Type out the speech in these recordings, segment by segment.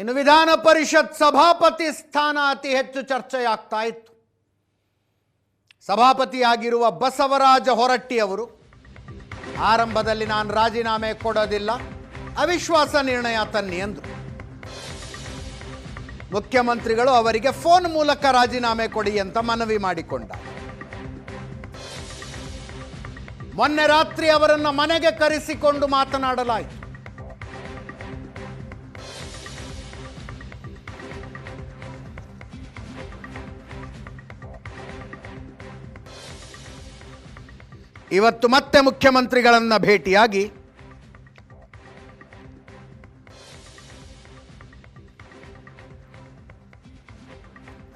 ಇನ್ನು ವಿಧಾನ ಪರಿಷತ್ ಸಭಾಪತಿ ಸ್ಥಾನ ಅತಿ ಹೆಚ್ಚು ಚರ್ಚೆಯಾಗ್ತಾ ಇತ್ತು. ಸಭಾಪತಿಯಾಗಿರುವ ಬಸವರಾಜ ಹೊರಟ್ಟಿ ಅವರು ಆರಂಭದಲ್ಲಿ ನಾನು ರಾಜೀನಾಮೆ ಕೊಡೋದಿಲ್ಲ, ಅವಿಶ್ವಾಸ ನಿರ್ಣಯ ತನ್ನಿ ಎಂದರು. ಮುಖ್ಯಮಂತ್ರಿಗಳು ಅವರಿಗೆ ಫೋನ್ ಮೂಲಕ ರಾಜೀನಾಮೆ ಕೊಡಿ ಅಂತ ಮನವಿ ಮಾಡಿಕೊಂಡ. ಮೊನ್ನೆ ರಾತ್ರಿ ಅವರನ್ನು ಮನೆಗೆ ಕರೆಸಿಕೊಂಡು ಮಾತನಾಡಲಾಯಿತು. ಇವತ್ತು ಮತ್ತೆ ಮುಖ್ಯಮಂತ್ರಿಗಳನ್ನು ಭೇಟಿಯಾಗಿ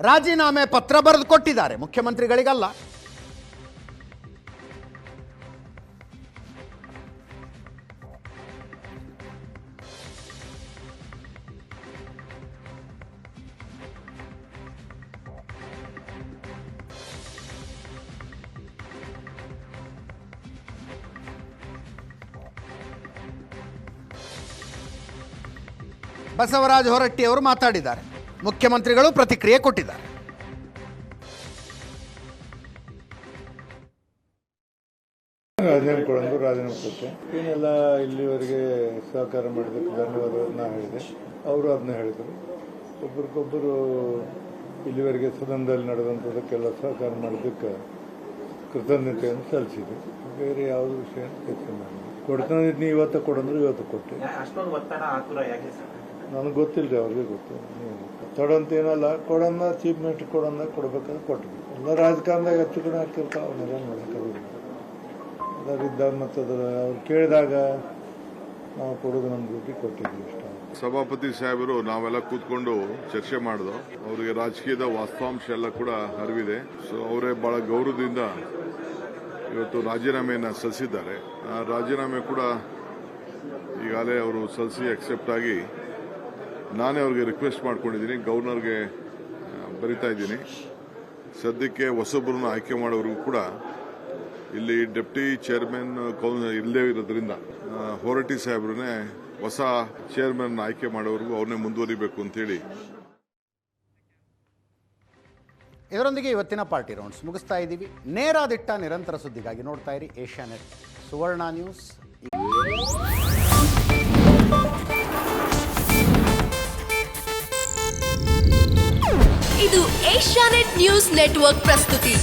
ರಾಜೀನಾಮೆ ಪತ್ರ ಬರೆದು ಕೊಟ್ಟಿದ್ದಾರೆ. ಮುಖ್ಯಮಂತ್ರಿಗಳಿಗಲ್ಲ, ಬಸವರಾಜ ಹೊರಟ್ಟಿ ಅವರು ಮಾತಾಡಿದ್ದಾರೆ. ಮುಖ್ಯಮಂತ್ರಿಗಳು ಪ್ರತಿಕ್ರಿಯೆ ಕೊಟ್ಟಿದ್ದಾರೆ. ರಾಜೀನಾಮೆ ಕೊಡೋದು ರಾಜೀನಾಮೆ ಕೊಟ್ಟೆ. ಏನೆಲ್ಲ ಇಲ್ಲಿವರೆಗೆ ಸಹಕಾರ ಮಾಡಿದ್ದಕ್ಕೆ ಧನ್ಯವಾದವನ್ನು ಹೇಳಿದೆ. ಅವರು ಅದನ್ನ ಹೇಳಿದರು. ಒಬ್ರಿಗೊಬ್ಬರು ಇಲ್ಲಿವರೆಗೆ ಸದನದಲ್ಲಿ ನಡೆದಂಥದಕ್ಕೆಲ್ಲ ಸಹಕಾರ ಮಾಡಿದ್ದಕ್ಕೆ ಕೃತಜ್ಞತೆಯನ್ನು ಸಲ್ಲಿಸಿದೆ. ಬೇರೆ ಯಾವುದೇ ವಿಷಯ ಚರ್ಚೆ ಮಾಡಿದೆ. ಕೊಡ್ತಾನೆ ಇವತ್ತು ಕೊಡಂದ್ರೆ ಇವತ್ತು ಕೊಟ್ಟೆ. ನನಗೆ ಗೊತ್ತಿಲ್ಲ ರೀ, ಅವ್ರಿಗೆ ಗೊತ್ತು. ಒತ್ತಡ ಏನಲ್ಲ, ಕೊಡೋಣ ಚೀಫ್ ಮಿನಿಸ್ಟರ್ ಕೊಡೋಣ ಕೊಡ್ಬೇಕಾದ್ರೆ ಕೊಟ್ಟಿದ್ವಿ. ಎಲ್ಲ ರಾಜಕಾರಣದಾಗ ಹೆಚ್ಚು ಕಡೆ ಹಾಕಿರ್ತಾವೆ, ಅವನ್ನೆಲ್ಲ ನೋಡೋಕ್ಕಾಗೋದಿಲ್ಲ. ಅದರಿದ್ದಾಗ ಮತ್ತು ಅವ್ರು ಕೇಳಿದಾಗ ನಾವು ಕೊಡೋದು ನಮ್ಮ ಡ್ಯೂಟಿ ಕೊಟ್ಟಿದ್ವಿ ಇಷ್ಟ. ಸಭಾಪತಿ ಸಾಹೇಬರು ನಾವೆಲ್ಲ ಕೂತ್ಕೊಂಡು ಚರ್ಚೆ ಮಾಡಿದ್ರು. ಅವರಿಗೆ ರಾಜಕೀಯದ ವಾಸ್ತವಾಂಶ ಎಲ್ಲ ಕೂಡ ಅರಿವಿದೆ. ಸೊ ಅವರೇ ಬಹಳ ಗೌರವದಿಂದ ಇವತ್ತು ರಾಜೀನಾಮೆಯನ್ನು ಸಲ್ಲಿಸಿದ್ದಾರೆ. ಆ ರಾಜೀನಾಮೆ ಕೂಡ ಈಗಾಗಲೇ ಅವರು ಸಲ್ಲಿಸಿ ಅಕ್ಸೆಪ್ಟ್ ಆಗಿ ನಾನೇ ಅವ್ರಿಗೆ ರಿಕ್ವೆಸ್ಟ್ ಮಾಡ್ಕೊಂಡಿದ್ದೀನಿ, ಗವರ್ನರ್ಗೆ ಬರಿತಾ ಇದ್ದೀನಿ. ಸದ್ಯಕ್ಕೆ ಹೊಸೊಬ್ಬರನ್ನು ಆಯ್ಕೆ ಮಾಡೋರಿಗೂ ಕೂಡ ಇಲ್ಲಿ ಡೆಪ್ಟಿ ಚೇರ್ಮನ್ ಇಲ್ಲದೇ ಇರೋದ್ರಿಂದ ಹೊರಟ್ಟಿ ಸಾಹೇಬ್ರನ್ನೇ ಹೊಸ ಚೇರ್ಮನ್ ಆಯ್ಕೆ ಮಾಡೋವರೆಗೂ ಅವ್ರನ್ನೇ ಮುಂದುವರಿಬೇಕು ಅಂತೇಳಿ. ಇದರೊಂದಿಗೆ ಇವತ್ತಿನ ಪಾರ್ಟಿ ರೌಂಡ್ಸ್ ಮುಗಿಸ್ತಾ ಇದ್ದೀವಿ. ನೇರಾದಿಟ್ಟ ನಿರಂತರ ಸುದ್ದಿಗಾಗಿ ನೋಡ್ತಾ ಇರಿ ಏಷ್ಯಾನೆಟ್ ಸುವರ್ಣ ನ್ಯೂಸ್. ಇದು ಏಷ್ಯಾನೆಟ್ ನ್ಯೂಸ್ ನೆಟ್ವರ್ಕ್ ಪ್ರಸ್ತುತಿ.